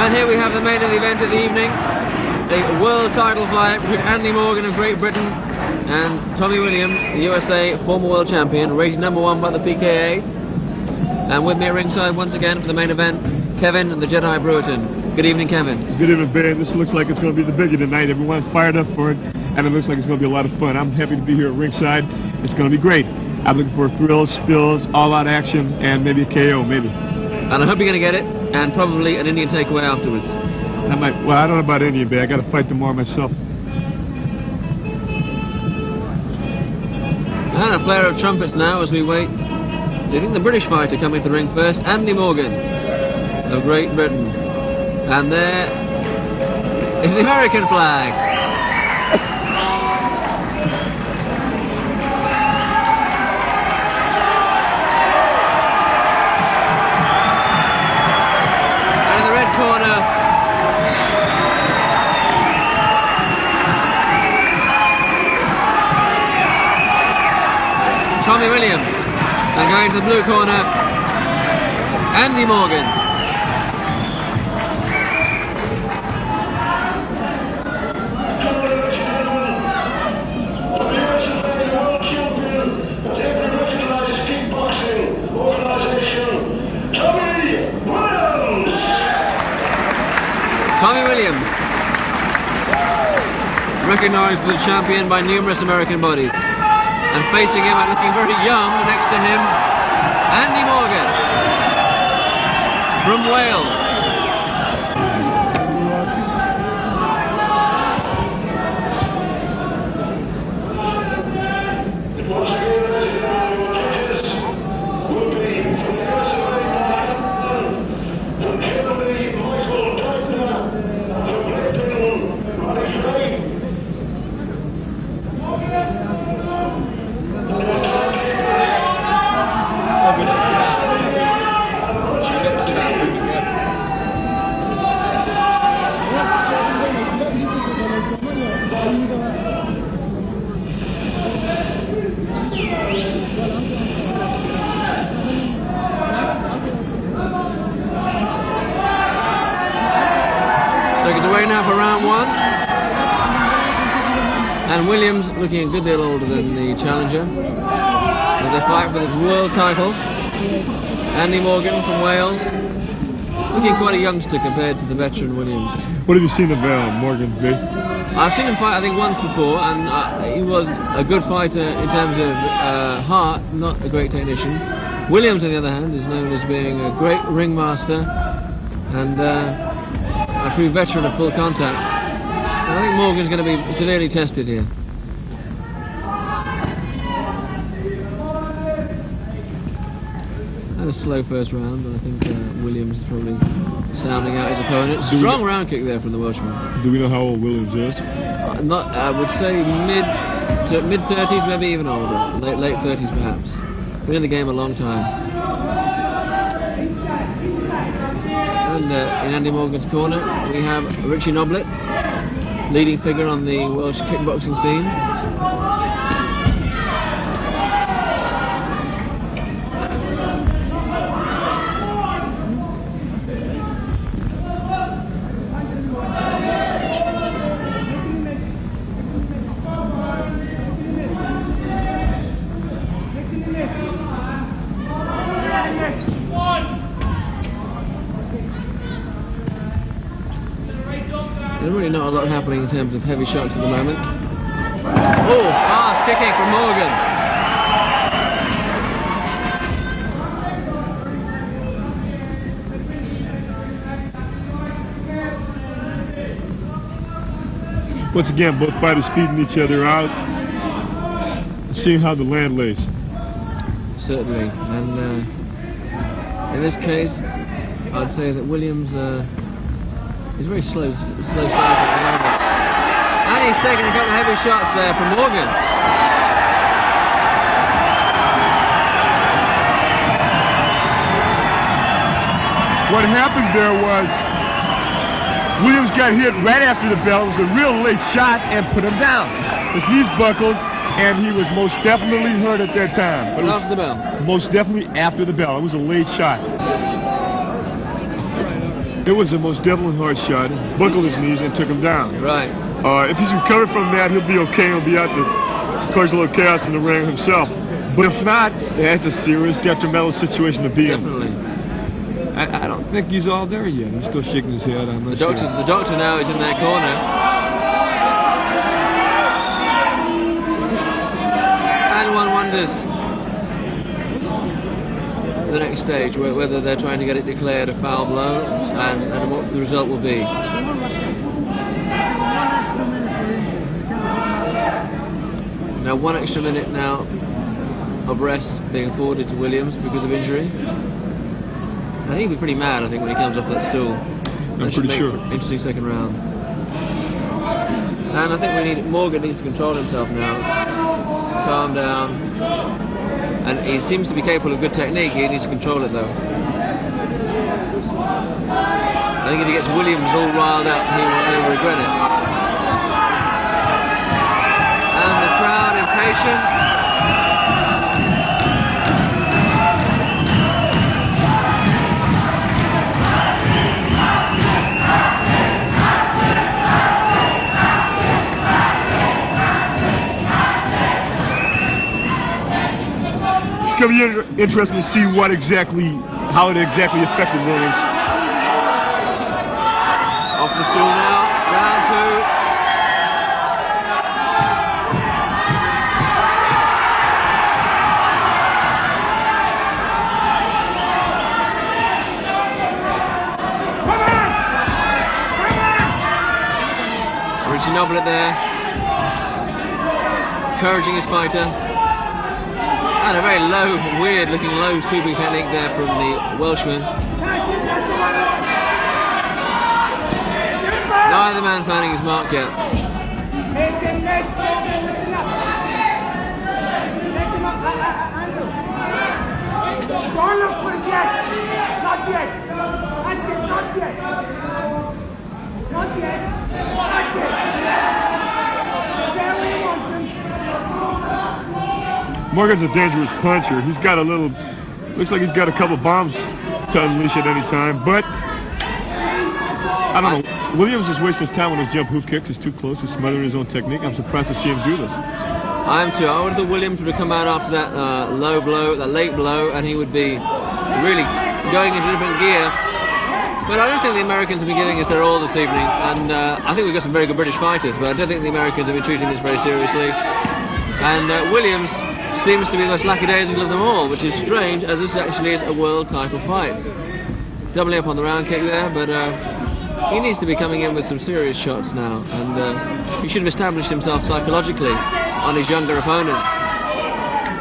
And here we have the main event of the evening, a world title fight between Andy Morgan of Great Britain and Tommy Williams, the USA former world champion, rated #1 by the PKA. And with me at ringside once again for the main event, Kevin and the Jedi Brewerton. Good evening, Kevin. Good evening, Ben. This looks like it's going to be the biggie tonight. Everyone's fired up for it, and it looks like it's going to be a lot of fun. I'm happy to be here at ringside. It's going to be great. I'm looking for thrills, spills, all-out action, and maybe a KO, maybe. And I hope you're going to get it, and probably an Indian takeaway afterwards. I might. Well, I don't know about Indian, Ben. I got to fight tomorrow myself. And a flare of trumpets now as we wait. Do you think the British fighter coming to the ring first? Andy Morgan of Great Britain. And there is the American flag. And in the red corner, Tommy Williams. And going to the blue corner, Andy Morgan. Tommy Williams, recognised as the champion by numerous American bodies. And facing him and looking very young next to him, Andy Morgan from Wales. So it's away now for round one. And Williams looking a good deal older than the challenger. With the fight for the world title. Andy Morgan from Wales. Looking quite a youngster compared to the veteran Williams. What have you seen of Morgan, Ben? I've seen him fight I think once before, and he was a good fighter in terms of heart, not a great technician. Williams on the other hand is known as being a great ringmaster and a true veteran of full contact. And I think Morgan's going to be severely tested here. And a slow first round, but I think Williams is probably sounding out his opponent. Strong round kick there from the Welshman. Do we know how old Williams is? I would say mid 30s, maybe even older. Late 30s perhaps. Been in the game a long time. And in Andy Morgan's corner we have Richie Noblet, leading figure on the Welsh kickboxing scene. There's really not a lot happening in terms of heavy shots at the moment. Oh, fast kicking from Morgan. Once again, both fighters feeding each other out, seeing how the land lays. Certainly, and in this case, I'd say that Williams is very slow starter at the moment. And he's taking a couple of heavy shots there from Morgan. What happened there was Williams got hit right after the bell. It was a real late shot and put him down. His knees buckled, and he was most definitely hurt at that time. But after the bell? Most definitely after the bell. It was a late shot. It was a most definitely hard shot. Buckled his knees and took him down. Right. If he's recovered from that, he'll be okay. He'll be out to cause a little chaos in the ring himself. But if not, that's a serious detrimental situation to be in. Definitely. I don't think he's all there yet. He's still shaking his head. I'm not sure. The doctor now is in their corner. And one wonders the next stage, whether they're trying to get it declared a foul blow and what the result will be. Now 1 extra minute now of rest being afforded to Williams because of injury. I think he'll be pretty mad, I think, when he comes off that stool. I'm pretty sure. Interesting second round. And I think Morgan needs to control himself now. Calm down. And he seems to be capable of good technique. He needs to control it, though. I think if he gets Williams all riled up, he'll regret it. And the crowd impatient. It's going to be interesting to see how it exactly affected Williams. Off the stool now, round 2. Richie Noblet there, encouraging his fighter. And a very low, weird looking low sweeping technique there from the Welshman. Neither man finding his mark yet. Don't look for it yet. Not yet. That's it, not yet. Not yet. That's it. Say what you want them. Morgan's a dangerous puncher. He's got looks like he's got a couple bombs to unleash at any time, but I don't know. Williams is wasting his time on his jump hook kicks. He's too close. He's smothering his own technique. I'm surprised to see him do this. I am too. I would have thought Williams would have come out after that low blow, that late blow, and he would be really going into different gear. But I don't think the Americans have been giving us their all this evening, and I think we've got some very good British fighters, but I don't think the Americans have been treating this very seriously. And Williams seems to be the most lackadaisical of them all, which is strange, as this actually is a world title fight. Doubling up on the round kick there, but he needs to be coming in with some serious shots now, and he should have established himself psychologically on his younger opponent.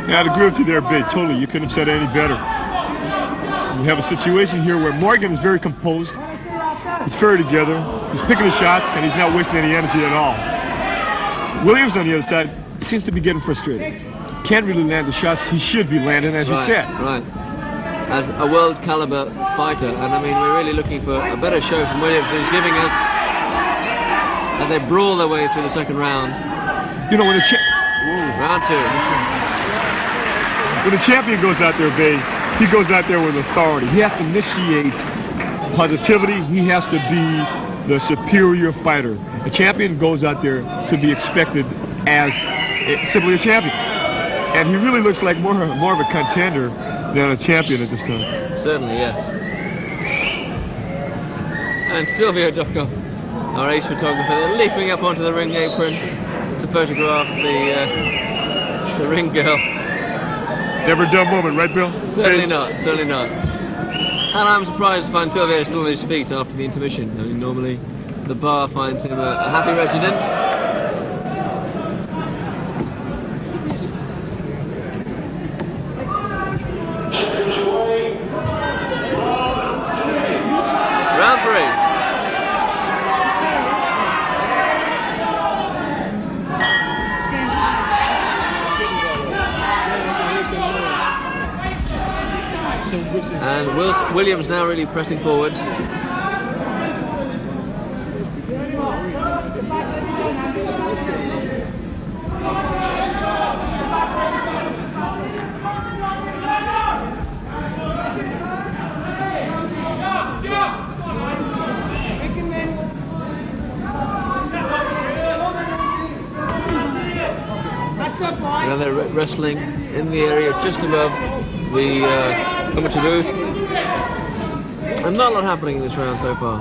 Yeah, I'd agree with you there, Bate. Totally, you couldn't have said it any better. We have a situation here where Morgan is very composed, he's very together, he's picking his shots, and he's not wasting any energy at all. Williams, on the other side, seems to be getting frustrated. Can't really land the shots he should be landing, as you said. Right. As a world caliber fighter, and I mean, we're really looking for a better show from Williams than he's giving us as they brawl their way through the second round. You know, when round 2. When the champion goes out there, Babe, he goes out there with authority. He has to initiate positivity. He has to be the superior fighter. A champion goes out there to be expected as simply a champion. And he really looks like more of a contender than a champion at this time. Certainly, yes. And Silvio Dokov, our ace photographer, leaping up onto the ring apron to photograph the ring girl. Never a dull moment, right, Bill? Certainly not, certainly not. And I'm surprised to find Silvio still on his feet after the intermission. I mean, normally the bar finds him a happy resident. Round 3. And Williams now really pressing forward. Now they're wrestling in the area just above the commentary booth. And not a lot happening in this round so far.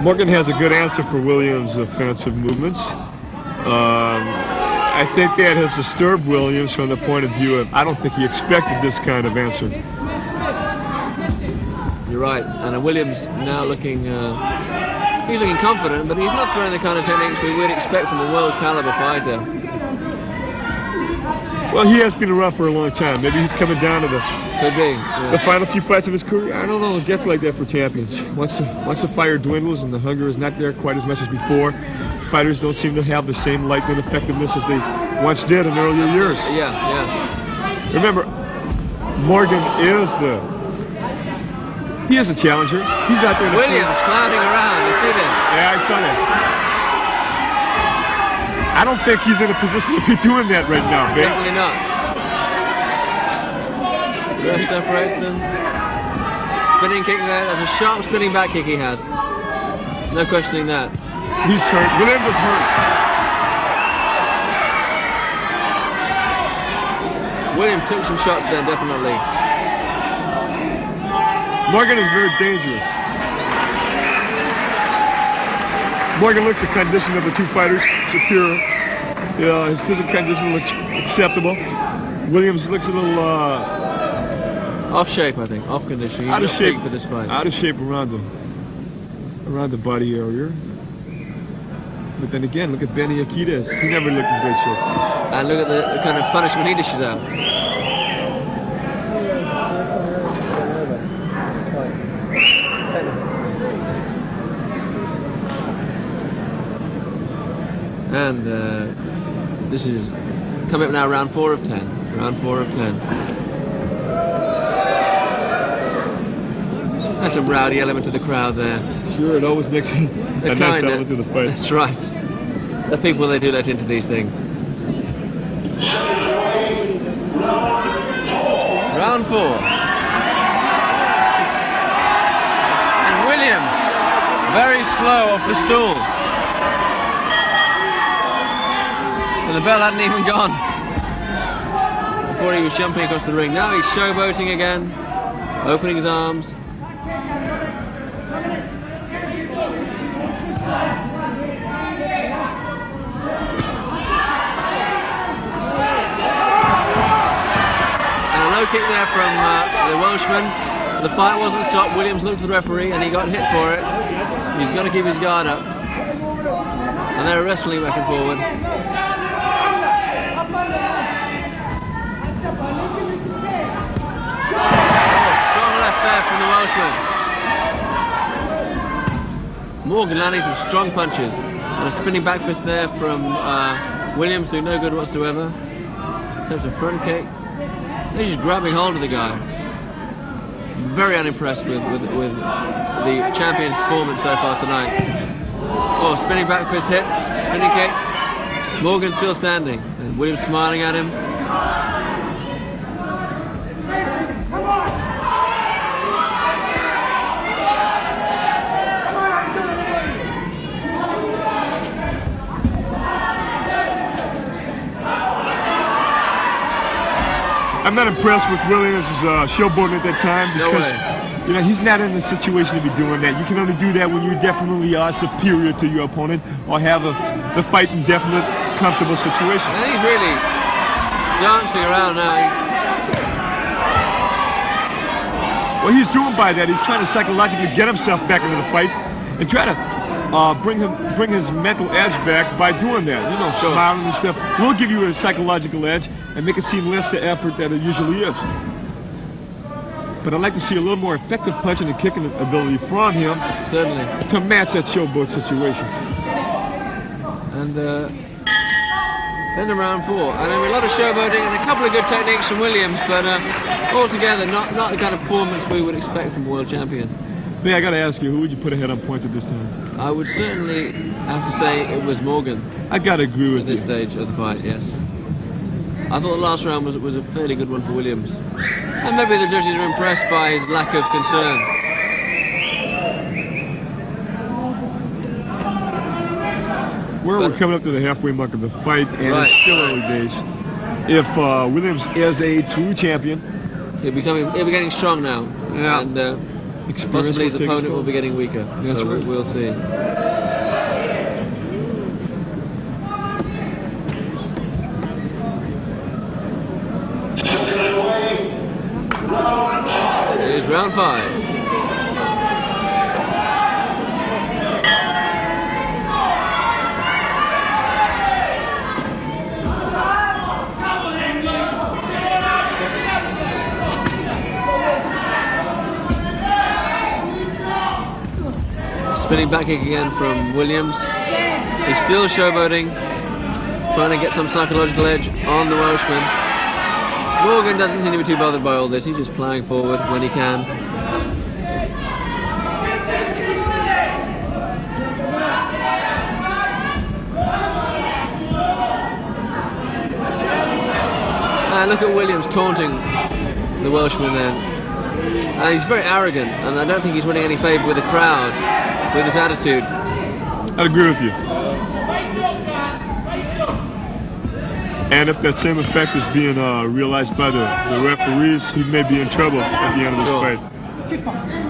Morgan has a good answer for Williams' offensive movements. I think that has disturbed Williams from the point of view of I don't think he expected this kind of answer. You're right, and Williams now looking, he's looking confident, but he's not throwing the kind of techniques we would expect from a world caliber fighter. Well, he has been around for a long time. Maybe he's coming down to the final few fights of his career. I don't know. It gets like that for champions. Once the fire dwindles and the hunger is not there quite as much as before, fighters don't seem to have the same lightning effectiveness as they once did in earlier years. Yeah. Remember, Morgan is he is a challenger. He's out there. Williams clouding around. You see this? Yeah, I saw that. I don't think he's in a position to be doing that right now, babe. Definitely not. Ref separates them. Spinning kick there. That's a sharp spinning back kick he has. No questioning that. He's hurt. Williams is hurt. Williams took some shots there, definitely. Morgan is very dangerous. Morgan looks the condition of the two fighters superior. His physical condition looks acceptable. Williams looks a little off shape, I think. Off condition. He's out of shape for this fight. Out of shape around the body area. But then again, look at Benny Akitas. He never looked in great shape. And look at the kind of punishment he dishes out. And this is coming up now, round 4 of 10. Round 4 of 10. That's a rowdy element to the crowd there. Sure, it always makes a nice element to the fight. That's right. The people, they do let into these things. Round 4. And Williams, very slow off the stool. And the bell hadn't even gone before he was jumping across the ring. Now he's showboating again, opening his arms. And a low kick there from the Welshman. The fight wasn't stopped. Williams looked at the referee and he got hit for it. He's got to keep his guard up. And they're wrestling back and forward. From the Welshman. Morgan landing some strong punches and a spinning back fist there from Williams, doing no good whatsoever. In terms of front kick, he's just grabbing hold of the guy. Very unimpressed with the champion's performance so far tonight. Oh, spinning back fist hits, spinning kick. Morgan still standing and Williams smiling at him. I'm not impressed with Williams' showboating at that time because he's not in a situation to be doing that. You can only do that when you definitely are superior to your opponent or have the fight in definite, comfortable situation. And he's really dancing around now. What he's doing by that, he's trying to psychologically get himself back into the fight and try to bring his mental edge back by doing that. Smiling and stuff will give you a psychological edge and make it seem less the effort that it usually is. But I'd like to see a little more effective punching and kicking ability from him. Certainly. To match that showboat situation. And then round 4. And a lot of showboating and a couple of good techniques from Williams, but altogether not the kind of performance we would expect from a world champion. Hey, I got to ask you, who would you put ahead on points at this time? I would certainly have to say it was Morgan. I got to agree with you. At this stage of the fight, yes. I thought the last round was a fairly good one for Williams. And maybe the judges are impressed by his lack of concern. We're coming up to the halfway mark of the fight, and Right. it's still early days. If Williams is a true champion, He'll be getting strong now. Yeah. And experience possibly his will take opponent toll. will be getting weaker. That's so right. we'll see. It is round 5. Spinning back kick again from Williams. He's still showboating, trying to get some psychological edge on the Welshman. Morgan doesn't seem to be too bothered by all this. He's just ploughing forward when he can. And look at Williams taunting the Welshman then. And he's very arrogant, and I don't think he's winning any favour with the crowd with his attitude. I'd agree with you. And if that same effect is being realized by the referees, he may be in trouble at the end of this Sure. fight.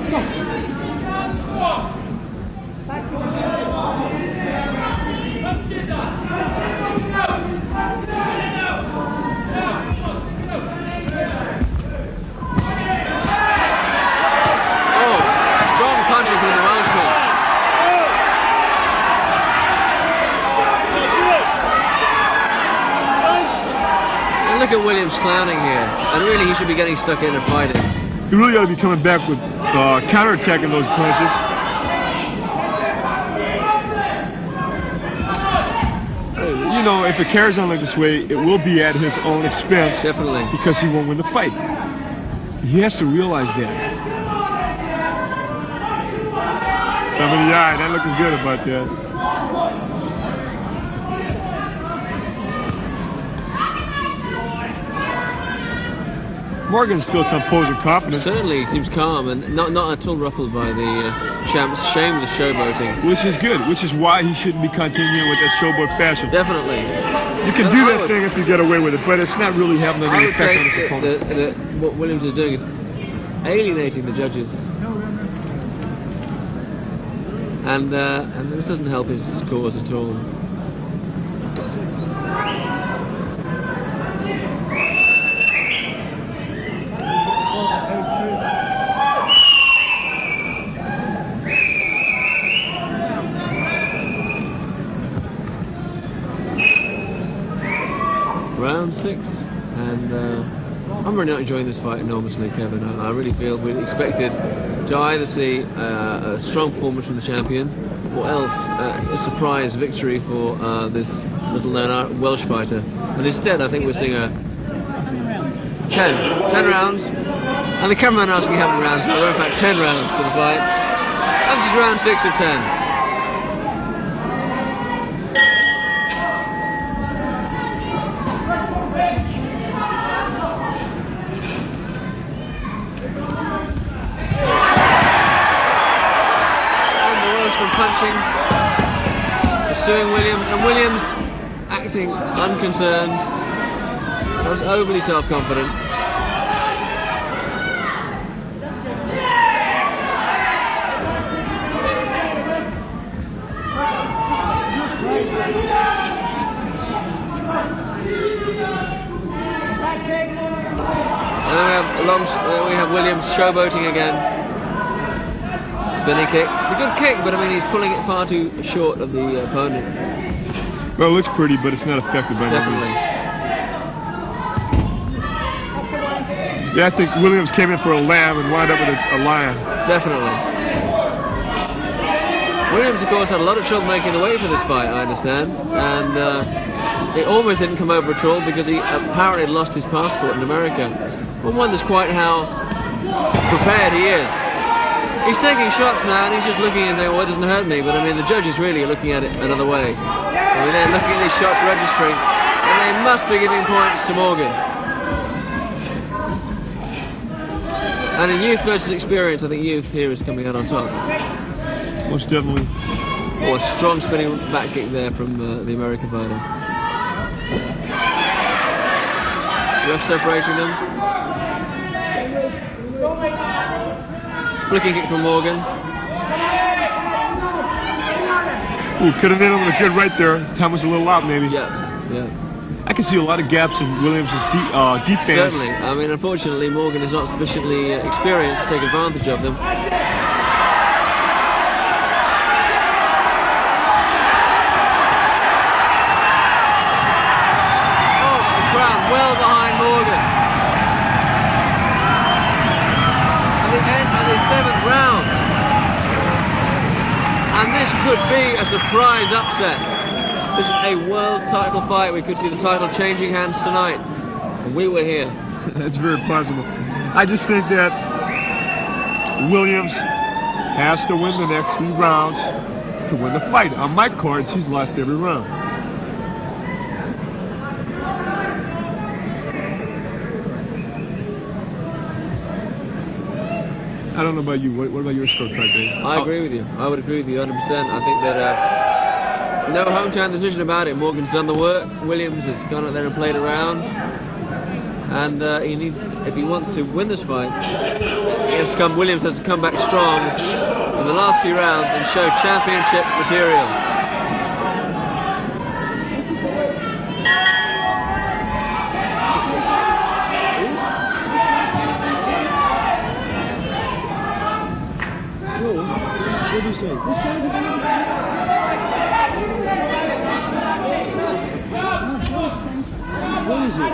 Oh, strong punching from the Welshman. And look at Williams clowning here. And really he should be getting stuck in and fighting. You really ought to be coming back with counterattacking those punches. You know, if it carries on like this way, it will be at his own expense. Definitely. Because he won't win the fight. He has to realize that. Thumb in the eye, not looking good about that. Morgan's still composed and confident, Certainly he seems calm and not at all ruffled by the champ's shameless showboating. which is good, which is why he shouldn't be continuing with that showboat fashion. Definitely. You can And do I that would- thing if you get away with it, but it's not really having I any would effect on his say opponent. that what Williams is doing is alienating the judges. And this doesn't help his cause at all. Round 6, and I'm really not enjoying this fight enormously, Kevin. I really feel we expected to either see a strong performance from the champion, or else a surprise victory for this little-known Welsh fighter. But instead, I think we're seeing a 10 rounds, and the cameraman asking how many rounds, but there are in fact 10 rounds to the fight. And this is round 6 of 10. Punching, pursuing Williams, and Williams acting unconcerned, almost overly self-confident. And then we have Williams showboating again. Spinning kick. It's a good kick, but I mean he's pulling it far too short of the opponent. Well, it looks pretty, but it's not effective by any Definitely. means. Yeah, I think Williams came in for a lamb and wound up with a lion. Definitely. Williams, of course, had a lot of trouble making the weight for this fight, I understand, and it almost didn't come over at all because he apparently lost his passport in America. One wonders quite how prepared he is. He's taking shots now, and he's just looking and thinking, well, it doesn't hurt me, but I mean, the judges really are looking at it another way. I mean, they're looking at these shots registering, and they must be giving points to Morgan. And in youth versus experience, I think youth here is coming out on top. Most definitely. Oh, a strong spinning back kick there from the American fighter. Ref separating them. Flicking kick from Morgan. Ooh, could have been able to get right there. His time was a little out, maybe. Yeah. I can see a lot of gaps in Williams' defense. Certainly. I mean, unfortunately, Morgan is not sufficiently experienced to take advantage of them. Oh, the crowd well behind Morgan. At the end of the 7th round. And this could be a surprise upset. This is a world title fight. We could see the title changing hands tonight. And we were here. That's very possible. I just think that Williams has to win the next 3 rounds to win the fight. On my cards, he's lost every round. I don't know about you. What about your scorecard, Dave? I agree with you. I would agree with you 100%. I think that no hometown decision about it. Morgan's done the work. Williams has gone out there and played around. And he needs, if he wants to win this fight, Williams has to come back strong in the last few rounds and show championship material. What do you say? What is it?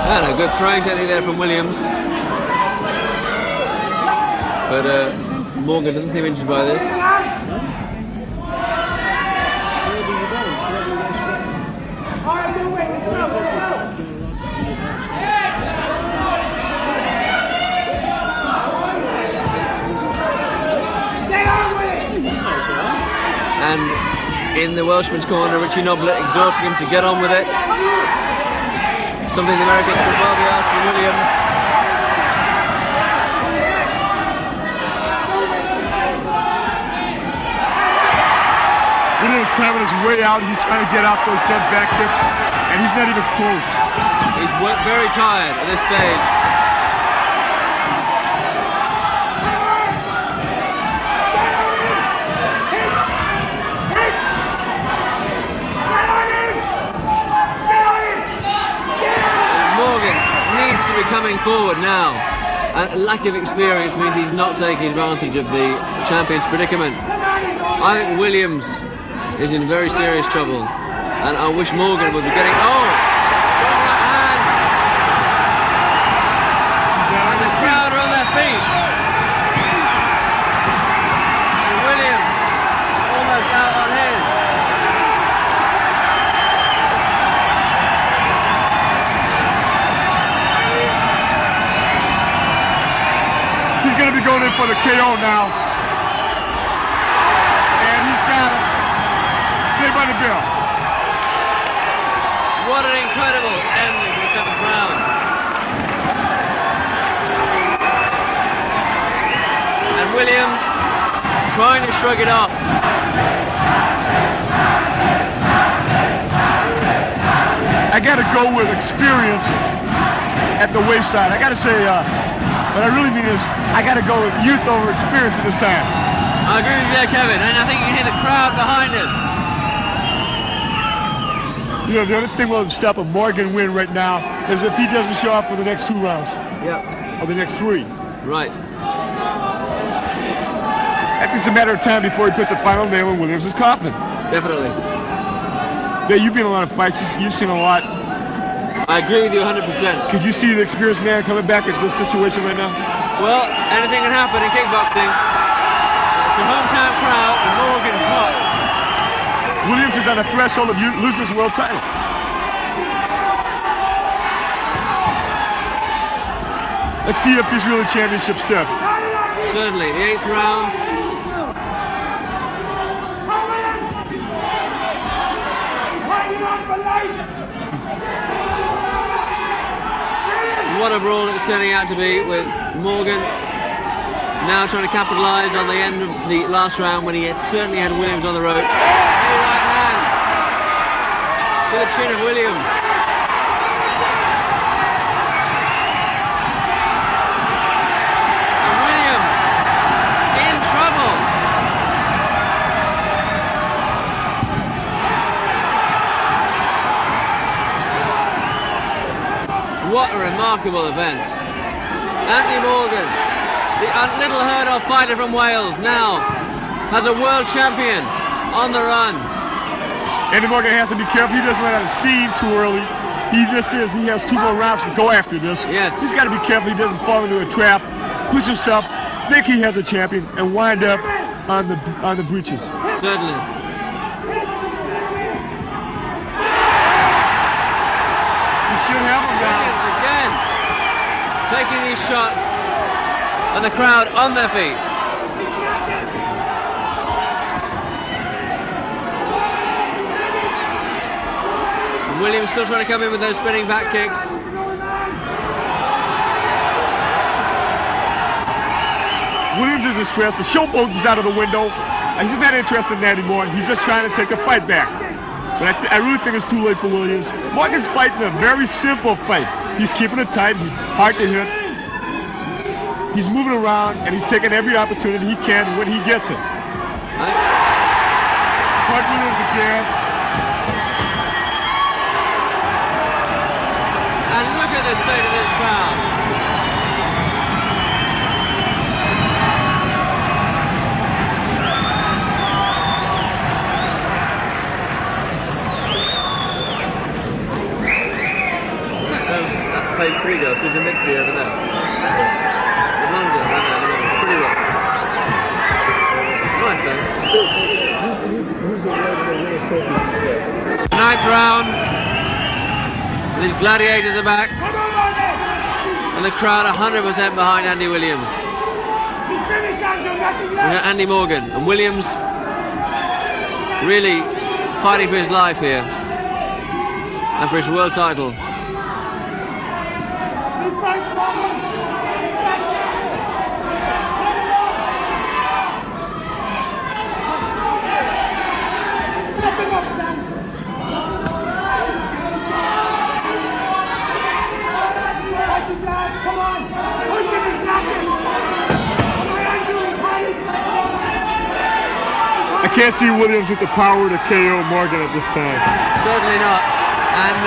And a good throwing technique there from Williams. But Morgan doesn't seem injured by this. And in the Welshman's corner, Richie Noblet exhorting him to get on with it. Something the Americans could well be asking Williams. Williams timing his way out. He's trying to get off those jet back kicks, and he's not even close. He's very tired at this stage. Coming forward now. Lack of experience means he's not taking advantage of the champion's predicament. I think Williams is in very serious trouble, and I wish Morgan would be getting. Oh! And the crowd are on their feet. And Williams almost out on his. Going to be going in for the KO now. And he's got it. Saved by the bell. What an incredible ending to the 7th round. And Williams trying to shrug it off. I got to go with experience at the wayside. I got to say, what I really mean is, I got to go with youth over experience at this time. I agree with you there, Kevin, and I think you can hear the crowd behind us. You know, the only thing will stop a Morgan win right now is if he doesn't show up for the next 2 rounds. Yeah. Or the next 3. Right. I think it's a matter of time before he puts a final nail in Williams' coffin. Definitely. Yeah, you've been in a lot of fights. You've seen a lot. I agree with you 100%. Could you see the experienced man coming back at this situation right now? Well, anything can happen in kickboxing. It's a hometown crowd, and Morgan's hot. Williams is on the threshold of losing his world title. Let's see if he's really championship stuff. Certainly, the 8th round. What a brawl it's turning out to be, with Morgan Now trying to capitalise on the end of the last round when he certainly had Williams on the rope. Heavy right hand to the chin of Williams. And Williams in trouble. What a remarkable event. Anthony Morgan, the little heard of fighter from Wales, now has a world champion on the run. Anthony Morgan has to be careful. He doesn't run out of steam too early. He has 2 more rounds to go after this. Yes. He's got to be careful he doesn't fall into a trap, push himself, think he has a champion, and wind up on the breeches. Certainly. You should have him down. Again, taking these shots, and the crowd on their feet. And Williams still trying to come in with those spinning back kicks. Williams isn't stressed. The showboat is out of the window. He's not interested in that anymore. He's just trying to take the fight back. But I really think it's too late for Williams. Morgan's fighting a very simple fight. He's keeping it tight. He's hard to hit. He's moving around, and he's taking every opportunity he can when he gets it. Hard Williams again. And look at the state of this crowd. Played pretty good. There's a mixie over there. The London, pretty well. Nice though. Ninth round. These gladiators are back. And the crowd 100% behind Andy Williams. We got Andy Morgan. And Williams really fighting for his life here. And for his world title. I can't see Williams with the power to KO Morgan at this time. Certainly not. And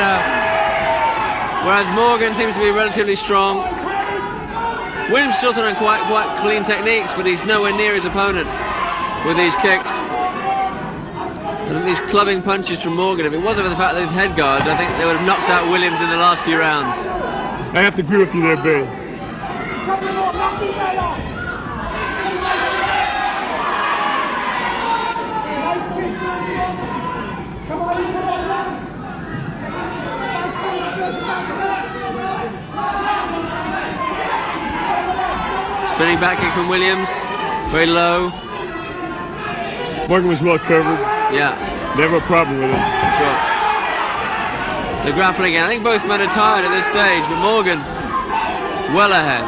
whereas Morgan seems to be relatively strong, Williams still throwing quite clean techniques, but he's nowhere near his opponent with these kicks. And these clubbing punches from Morgan, if it wasn't for the fact that they had head guards, I think they would have knocked out Williams in the last few rounds. I have to agree with you there, Bay. Spinning back kick from Williams, very low. Morgan was well covered. Yeah. Never a problem with him. Sure. The grappling again. I think both men are tired at this stage, but Morgan well ahead.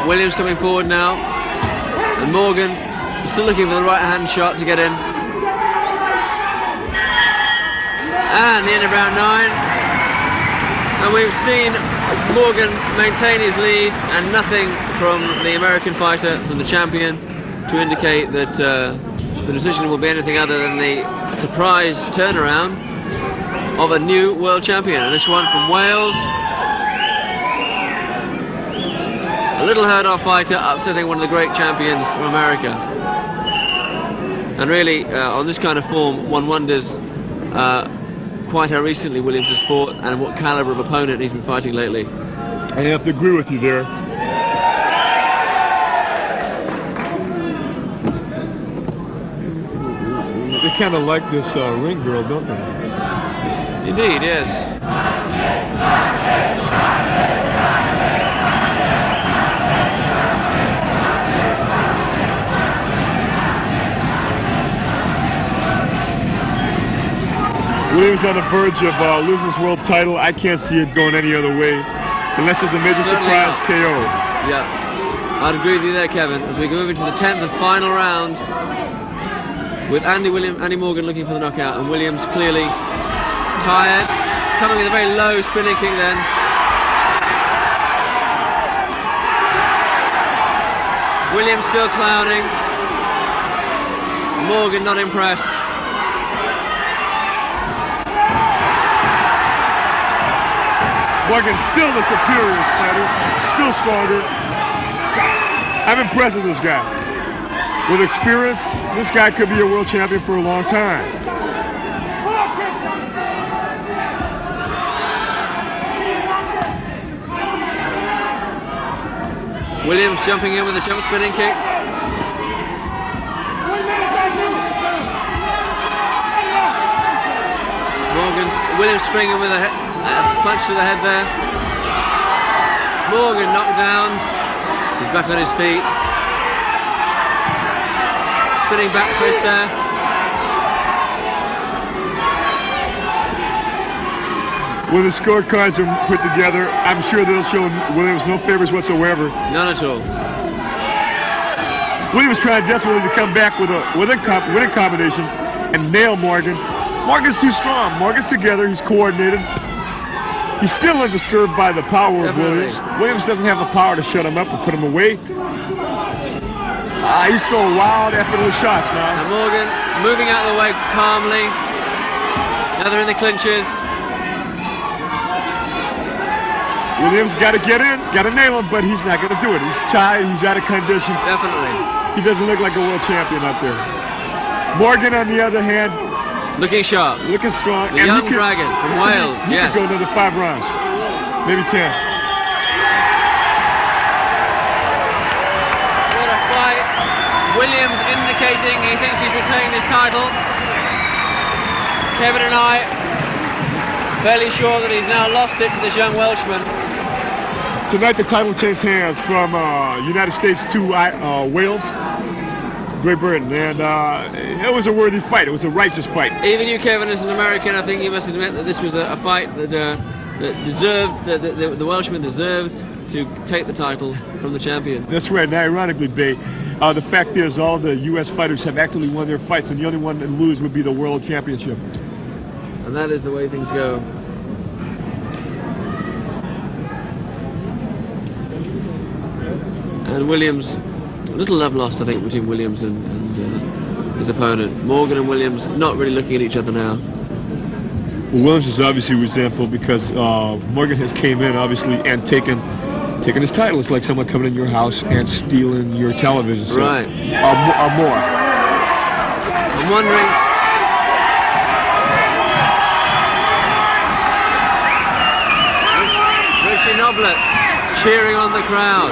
Williams coming forward now, and Morgan still looking for the right hand shot to get in. And the end of round 9, and we've seen Morgan maintain his lead, and nothing from the American fighter, from the champion, to indicate that the decision will be anything other than the surprise turnaround of a new world champion. And this one from Wales. A little heard-of fighter upsetting one of the great champions from America. And really, on this kind of form, one wonders quite how recently Williams has fought and what caliber of opponent he's been fighting lately. I have to agree with you there. They kind of like this ring girl, don't they? Indeed, yes. Williams on the verge of losing his world title. I can't see it going any other way unless there's a major Certainly surprise not. KO. Yeah, I'd agree with you there, Kevin. As we go into the 10th and final round, with Andy Morgan looking for the knockout, and Williams clearly tired, coming with a very low spinning kick then. Williams still clowning. Morgan not impressed. Morgan's still the superior fighter, still stronger. I'm impressed with this guy. With experience, this guy could be a world champion for a long time. Williams jumping in with a jump spinning kick. Williams springing with a punch to the head there. Morgan knocked down. He's back on his feet. Spinning back fist there. When the scorecards are put together, I'm sure they'll show Williams no favors whatsoever. None at all. Williams tried desperately to come back with a winning combination and nail Morgan. Morgan's too strong. Morgan's together. He's coordinated. He's still undisturbed by the power of Williams. Williams doesn't have the power to shut him up or put him away. He's throwing wild, effortless shots now. And Morgan moving out of the way calmly. Now they're in the clinches. Williams got to get in. He's got to nail him, but he's not going to do it. He's tired. He's out of condition. Definitely. He doesn't look like a world champion out there. Morgan, on the other hand, looking sharp. looking strong. The young dragon from Wales. He Yes. could go another 5 rounds, maybe 10. What a fight. Williams indicating he thinks he's retained his title. Kevin and I fairly sure that he's now lost it to this young Welshman. Tonight the title changed hands from United States to Wales, Great Britain, and it was a worthy fight. It was a righteous fight. Even you, Kevin, as an American, I think you must admit that this was a fight that deserved, the Welshman deserved to take the title from the champion. That's right, and ironically, Bay, the fact is all the U.S. fighters have actually won their fights, and the only one that lose would be the World Championship. And that is the way things go. And Williams, a little love lost, I think, between Williams and his opponent. Morgan and Williams not really looking at each other now. Well, Williams is obviously resentful because Morgan has came in, obviously, and taken his title. It's like someone coming in your house and stealing your television set. Right. Or more. I'm wondering... Richie Noblet cheering on the crowd.